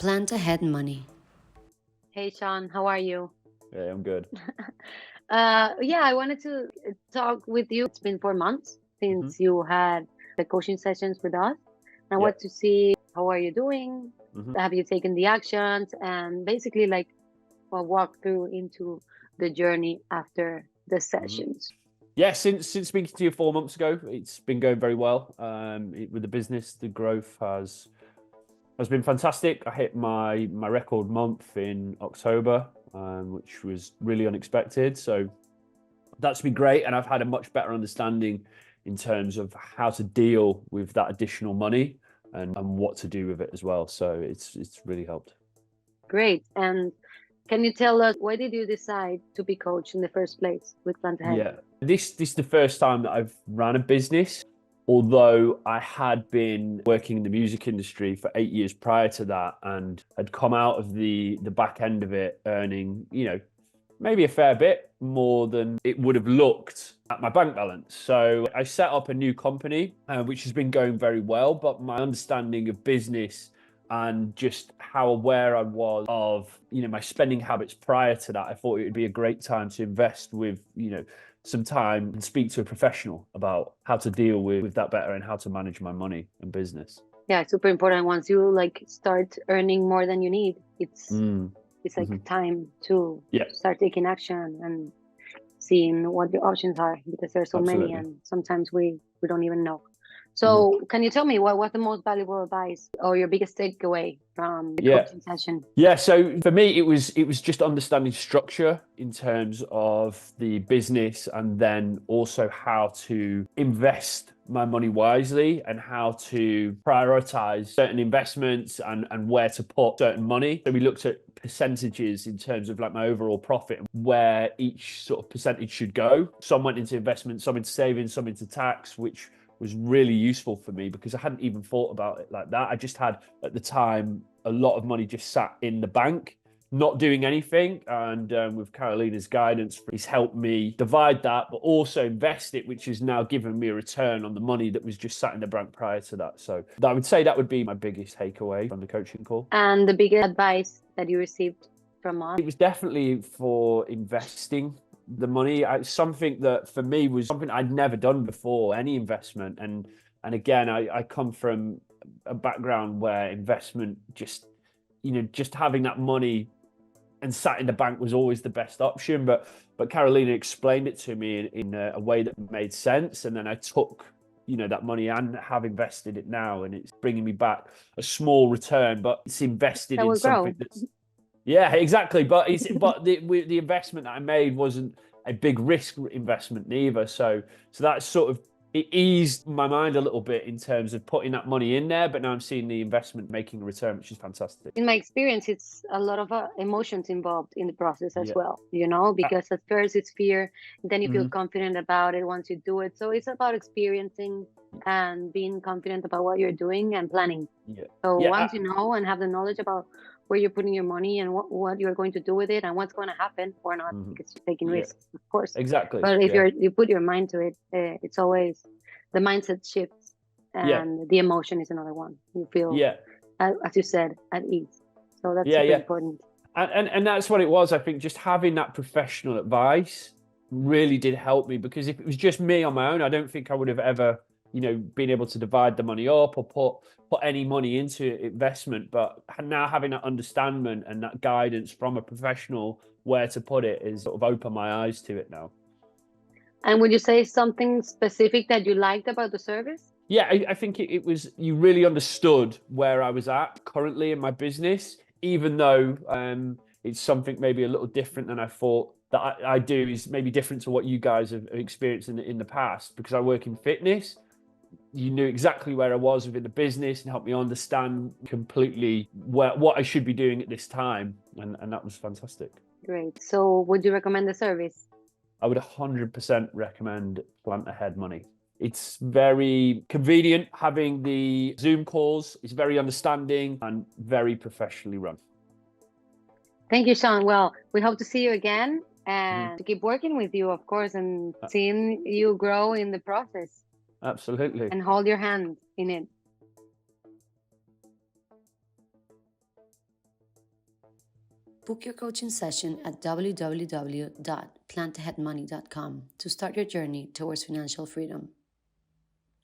Plant ahead money. Hey, Sean, how are you? Yeah, I'm good. Yeah, I wanted to talk with you. It's been 4 months hmm since you had the coaching sessions with us. I Yeah. want to see how are you doing? hmm Have you taken the actions? And basically, like, a walk through into the journey after the hmm sessions. Yeah, since speaking to you 4 months ago, it's been going very well. With the business, the growth has been fantastic. I hit my record month in October, which was really unexpected. So that's been great, and I've had a much better understanding in terms of how to deal with that additional money and what to do with it as well. So it's really helped. Great. And can you tell us why did you decide to be coach in the first place with Plant Ahead? Yeah, this is the first time that I've ran a business, although I had been working in the music industry for 8 years prior to that and had come out of the back end of it earning, maybe a fair bit more than it would have looked at my bank balance. So I set up a new company, which has been going very well, but my understanding of business and just how aware I was of, my spending habits prior to that, I thought it would be a great time to invest with, some time and speak to a professional about how to deal with that better and how to manage my money and business. Yeah, super important. Once you like start earning more than you need, Mm. it's like hmm time to Yeah, start taking action and seeing what the options are because there's so many absolutely. and sometimes we don't even know. hmm So can you tell me what was the most valuable advice or your biggest takeaway from the Yeah. coaching session? Yeah, so for me, it was just understanding structure in terms of the business, and then also how to invest my money wisely and how to prioritize certain investments and where to put certain money. So we looked at percentages in terms of like my overall profit and where each sort of percentage should go. Some went into investment, some into savings, some into tax, which was really useful for me because I hadn't even thought about it like that. I just had at the time a lot of money just sat in the bank, not doing anything. And with Carolina's guidance, he's helped me divide that, but also invest it, which has now given me a return on the money that was just sat in the bank prior to that. So I would say that would be my biggest takeaway from the coaching call. And the biggest advice that you received from us? It was definitely for investing the money. Something that for me was something I'd never done before, any investment. And again, I come from a background where investment just having that money and sat in the bank was always the best option. But Carolina explained it to me in a way that made sense. And then I took that money and have invested it now, and it's bringing me back a small return, but it's invested That in will something grow. that's yeah, exactly. But the investment that I made wasn't a big risk investment neither. So that sort of it eased my mind a little bit in terms of putting that money in there. But now I'm seeing the investment making a return, which is fantastic. In my experience, it's a lot of emotions involved in the process as Yeah. well, because at first it's fear, then you feel Mhm. confident about it once you do it. So it's about experiencing and being confident about what you're doing and planning. Yeah. So Yeah. once you know and have the knowledge about where you're putting your money and what you're going to do with it and what's going to happen or not, Mhm. because you're taking Yeah. risks, of course. Exactly. But if Yeah. you put your mind to it, it's always the mindset shifts, Yeah. and the emotion is another one. You feel, Yeah. as you said, at ease. So that's Yeah. super Yeah. important. And that's what it was. I think just having that professional advice really did help me, because if it was just me on my own, I don't think I would have ever, been able to divide the money up or put any money into investment. But now having that understanding and that guidance from a professional where to put it is sort of opened my eyes to it now. And would you say something specific that you liked about the service? Yeah, I think it was, you really understood where I was at currently in my business, even though it's something maybe a little different than I thought that I do, is maybe different to what you guys have experienced in the past, because I work in fitness. You knew exactly where I was within the business and helped me understand completely what I should be doing at this time. And that was fantastic. Great. So would you recommend the service? I would 100% recommend Plant Ahead Money. It's very convenient having the Zoom calls. It's very understanding and very professionally run. Thank you, Sean. Well, we hope to see you again Mhm. and to keep working with you, of course, and seeing you grow in the process Absolutely. and hold your hand in it. Book your coaching session at www.plantaheadmoney.com to start your journey towards financial freedom.